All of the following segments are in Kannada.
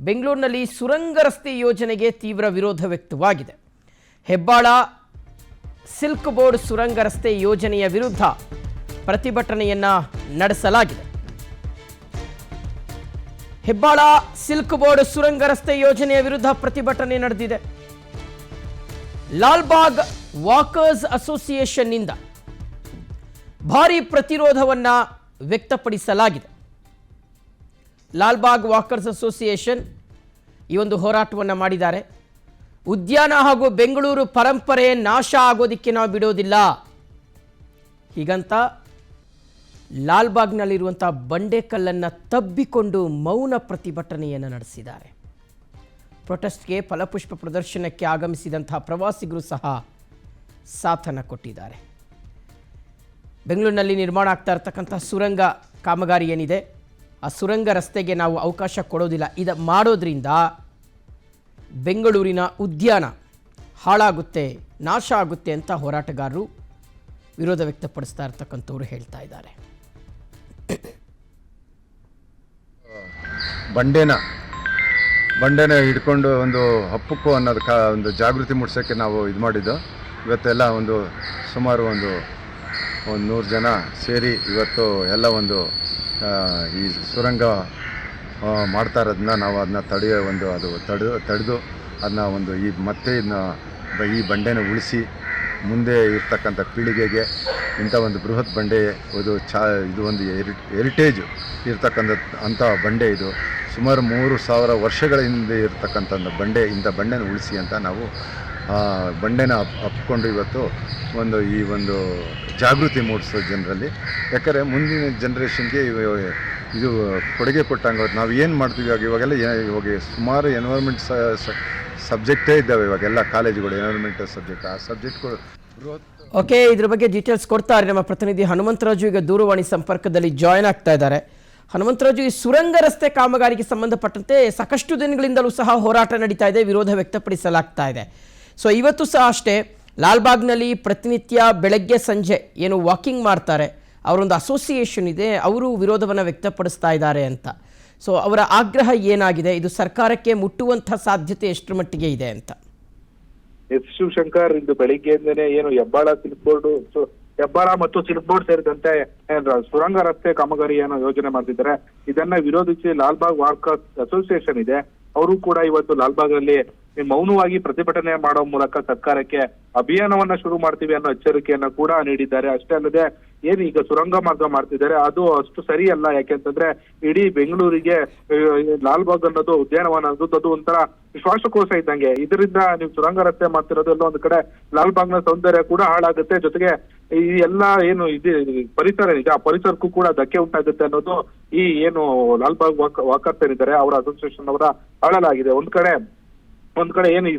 ಬೆಂಗಳೂರಿನಲ್ಲಿ ಸುರಂಗ ರಸ್ತೆ ಯೋಜನೆಗೆ ತೀವ್ರ ವಿರೋಧ ವ್ಯಕ್ತವಾಗಿದೆ. ಹೆಬ್ಬಾಳ ಸಿಲ್ಕ್ ಬೋರ್ಡ್ ಸುರಂಗ ರಸ್ತೆ ಯೋಜನೆಯ ವಿರುದ್ಧ ಪ್ರತಿಭಟನೆಯನ್ನ ನಡೆಸಲಾಗಿದೆ. ಹೆಬ್ಬಾಳ ಸಿಲ್ಕ್ ಬೋರ್ಡ್ ಸುರಂಗ ರಸ್ತೆ ಯೋಜನೆಯ ವಿರುದ್ಧ ಪ್ರತಿಭಟನೆ ನಡೆದಿದೆ. ಲಾಲ್ಬಾಗ್ ವಾಕರ್ಸ್ ಅಸೋಸಿಯೇಷನ್ ನಿಂದ ಭಾರಿ ಪ್ರತಿರೋಧವನ್ನ ವ್ಯಕ್ತಪಡಿಸಲಾಗಿದೆ. ಲಾಲ್ಬಾಗ್ ವಾಕರ್ಸ್ ಅಸೋಸಿಯೇಷನ್ ಈ ಒಂದು ಹೋರಾಟವನ್ನು ಮಾಡಿದ್ದಾರೆ. ಉದ್ಯಾನ ಹಾಗೂ ಬೆಂಗಳೂರು ಪರಂಪರೆ ನಾಶ ಆಗೋದಿಕ್ಕೆ ನಾವು ಬಿಡೋದಿಲ್ಲ ಹೀಗಂತ ಲಾಲ್ಬಾಗ್ನಲ್ಲಿರುವಂಥ ಬಂಡೆಕಲ್ಲನ್ನು ತಬ್ಬಿಕೊಂಡು ಮೌನ ಪ್ರತಿಭಟನೆಯನ್ನು ನಡೆಸಿದ್ದಾರೆ. ಪ್ರೊಟೆಸ್ಟ್ಗೆ ಫಲಪುಷ್ಪ ಪ್ರದರ್ಶನಕ್ಕೆ ಆಗಮಿಸಿದಂತಹ ಪ್ರವಾಸಿಗರು ಸಹ ಸಾಥನ್ನು ಕೊಟ್ಟಿದ್ದಾರೆ. ಬೆಂಗಳೂರಿನಲ್ಲಿ ನಿರ್ಮಾಣ ಆಗ್ತಾ ಇರತಕ್ಕಂಥ ಸುರಂಗ ಕಾಮಗಾರಿ ಏನಿದೆ, ಆ ಸುರಂಗ ರಸ್ತೆಗೆ ನಾವು ಅವಕಾಶ ಕೊಡೋದಿಲ್ಲ. ಇದು ಮಾಡೋದ್ರಿಂದ ಬೆಂಗಳೂರಿನ ಉದ್ಯಾನ ಹಾಳಾಗುತ್ತೆ, ನಾಶ ಆಗುತ್ತೆ ಅಂತ ಹೋರಾಟಗಾರರು ವಿರೋಧ ವ್ಯಕ್ತಪಡಿಸ್ತಾ ಇರ್ತಕ್ಕಂಥವ್ರು ಹೇಳ್ತಾ ಇದ್ದಾರೆ. ಬಂಡೆನ ಹಿಡ್ಕೊಂಡು ಒಂದು ಹಪ್ಪಕ್ಕೂ ಅನ್ನೋದು ಒಂದು ಜಾಗೃತಿ ಮೂಡಿಸೋಕ್ಕೆ ನಾವು ಇದು ಮಾಡಿದ್ದು. ಇವತ್ತೆಲ್ಲ ಸುಮಾರು ಒಂದು 100 ಜನ ಸೇರಿ ಇವತ್ತು ಎಲ್ಲ ಈ ಸುರಂಗ ಮಾಡ್ತಾ ಇರೋದನ್ನ ನಾವು ಅದನ್ನ ತಡೆದು ಅದನ್ನ ಈ ಬಂಡೆನ ಉಳಿಸಿ ಮುಂದೆ ಇರ್ತಕ್ಕಂಥ ಪೀಳಿಗೆಗೆ ಇಂಥ ಒಂದು ಬೃಹತ್ ಬಂಡೆ ಇದು ಒಂದು ಹೆರಿಟೇಜ್ ಇರ್ತಕ್ಕಂಥ ಬಂಡೆ. ಇದು ಸುಮಾರು 3000 ವರ್ಷಗಳ ಹಿಂದೆ ಇರ್ತಕ್ಕಂಥ ಇಂಥ ಬಂಡೆನ ಉಳಿಸಿ ಅಂತ ನಾವು ಬಂಡೆನ ಅಪ್ಕೊಂಡು ಇವತ್ತು ಈ ಜಾಗೃತಿ ಮೂಡಿಸೋ ಜನರಲ್ಲಿ. ಯಾಕಂದರೆ ಮುಂದಿನ ಜನ್ರೇಷನ್ಗೆ ಇದು ಕೊಡುಗೆ ಕೊಟ್ಟಂಗೆ ನಾವು ಏನು ಮಾಡ್ತೀವಿ ಇವಾಗ ಸುಮಾರು ಎನ್ವೈರ್ಮೆಂಟ್ ಸಬ್ಜೆಕ್ಟೇ ಇದ್ದಾವೆ ಇವಾಗೆಲ್ಲ ಕಾಲೇಜುಗಳು, ಎನ್ವೈರ್ಮೆಂಟ್ ಸಬ್ಜೆಕ್ಟ್. ಆ ಸಬ್ಜೆಕ್ಟ್ಗಳು ಓಕೆ, ಇದ್ರ ಬಗ್ಗೆ ಡೀಟೇಲ್ಸ್ ಕೊಡ್ತಾರೆ ನಮ್ಮ ಪ್ರತಿನಿಧಿ ಹನುಮಂತರಾಜು. ಈಗ ದೂರವಾಣಿ ಸಂಪರ್ಕದಲ್ಲಿ ಜಾಯ್ನ್ ಆಗ್ತಾ ಇದ್ದಾರೆ. ಹನುಮಂತರಾಜು, ಈ ಸುರಂಗ ರಸ್ತೆ ಕಾಮಗಾರಿಗೆ ಸಂಬಂಧಪಟ್ಟಂತೆ ಸಾಕಷ್ಟು ದಿನಗಳಿಂದಲೂ ಸಹ ಹೋರಾಟ ನಡೀತಾ ಇದೆ, ವಿರೋಧ ವ್ಯಕ್ತಪಡಿಸಲಾಗ್ತಾ ಇದೆ. ಸೊ ಇವತ್ತು ಸಹ ಅಷ್ಟೇ ಲಾಲ್ಬಾಗ್ನಲ್ಲಿ ಪ್ರತಿನಿತ್ಯ ಬೆಳಗ್ಗೆ ಸಂಜೆ ಏನು ವಾಕಿಂಗ್ ಮಾಡ್ತಾರೆ, ಅವರೊಂದು ಅಸೋಸಿಯೇಷನ್ ಇದೆ, ಅವರು ವಿರೋಧವನ್ನು ವ್ಯಕ್ತಪಡಿಸ್ತಾ ಇದ್ದಾರೆ ಅಂತ. ಸೊ ಅವರ ಆಗ್ರಹ ಏನಾಗಿದೆ, ಇದು ಸರ್ಕಾರಕ್ಕೆ ಮುಟ್ಟುವಂಥ ಸಾಧ್ಯತೆ ಎಷ್ಟರ ಮಟ್ಟಿಗೆ ಇದೆ ಅಂತ? ಎಸ್ ಶಿವಶಂಕರ್, ಇಂದು ಬೆಳಿಗ್ಗೆಯಿಂದನೇ ಏನು ಹೆಬ್ಬಾಳ ಮತ್ತು ಸಿಲ್ಕ್ ಬೋರ್ಡ್ ಸೇರಿದಂತೆ ಸುರಂಗ ರಸ್ತೆ ಕಾಮಗಾರಿ ಏನೋ ಯೋಜನೆ ಮಾಡ್ತಿದ್ದಾರೆ. ಇದನ್ನ ವಿರೋಧಿಸಿ ಲಾಲ್ಬಾಗ್ ವಾಕರ್ಸ್ ಅಸೋಸಿಯೇಷನ್ ಇದೆ, ಅವರು ಕೂಡ ಇವತ್ತು ಲಾಲ್ಬಾಗ್ ಅಲ್ಲಿ ಮೌನವಾಗಿ ಪ್ರತಿಭಟನೆ ಮಾಡೋ ಮೂಲಕ ಸರ್ಕಾರಕ್ಕೆ ಅಭಿಯಾನವನ್ನ ಶುರು ಮಾಡ್ತೀವಿ ಅನ್ನೋ ಎಚ್ಚರಿಕೆಯನ್ನ ಕೂಡ ನೀಡಿದ್ದಾರೆ. ಅಷ್ಟೇ ಅಲ್ಲದೆ ಏನು ಈಗ ಸುರಂಗ ಮಾರ್ಗ ಮಾಡ್ತಿದ್ದಾರೆ ಅದು ಅಷ್ಟು ಸರಿಯಲ್ಲ. ಯಾಕೆಂತಂದ್ರೆ ಇಡೀ ಬೆಂಗಳೂರಿಗೆ ಲಾಲ್ಬಾಗ್ ಅನ್ನೋದು ಉದ್ಯಾನವನ ಅದು ಒಂಥರ ಶ್ವಾಸಕೋಶ ಇದ್ದಂಗೆ. ಇದರಿಂದ ನೀವು ಸುರಂಗ ರಸ್ತೆ ಮಾಡ್ತಿರೋದು ಎಲ್ಲ ಒಂದು ಕಡೆ ಲಾಲ್ಬಾಗ್ನ ಸೌಂದರ್ಯ ಕೂಡ ಹಾಳಾಗುತ್ತೆ, ಜೊತೆಗೆ ಈ ಎಲ್ಲ ಏನು ಪರಿಸರ ಇದೆ ಆ ಪರಿಸರಕ್ಕೂ ಕೂಡ ಧಕ್ಕೆ ಉಂಟಾಗುತ್ತೆ ಅನ್ನೋದು ಈ ಏನು ಲಾಲ್ಬಾಗ್ ವಾಕರ್ಸ್ ಏನಿದ್ದಾರೆ ಅವರ ಅಸೋಸಿಯೇಷನ್ ಅವರ ಅಳಲಾಗಿದೆ. ಒಂದ್ ಕಡೆ ಏನು ಈ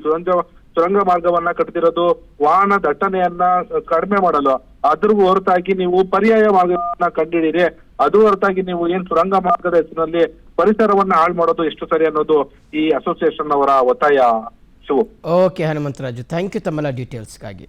ಸುರಂಗ ಮಾರ್ಗವನ್ನ ಕಟ್ತಿರೋದು ವಾಹನ ದಟ್ಟಣೆಯನ್ನ ಕಡಿಮೆ ಮಾಡಲು, ಅದ್ರ ಹೊರತಾಗಿ ನೀವು ಪರ್ಯಾಯ ಮಾರ್ಗವನ್ನ ಕಂಡುಹಿಡಿಯಿರಿ, ಅದು ಹೊರತಾಗಿ ನೀವು ಏನ್ ಸುರಂಗ ಮಾರ್ಗದ ಹೆಸರಿನಲ್ಲಿ ಪರಿಸರವನ್ನ ಹಾಳು ಮಾಡೋದು ಎಷ್ಟು ಸರಿ ಅನ್ನೋದು ಈ ಅಸೋಸಿಯೇಷನ್ ಅವರ ಒತ್ತಾಯ. Shivu. Okay Hanumantharaju, thank you ತಮ್ಮೆಲ್ಲ ಡೀಟೇಲ್ಸ್ಗಾಗಿ.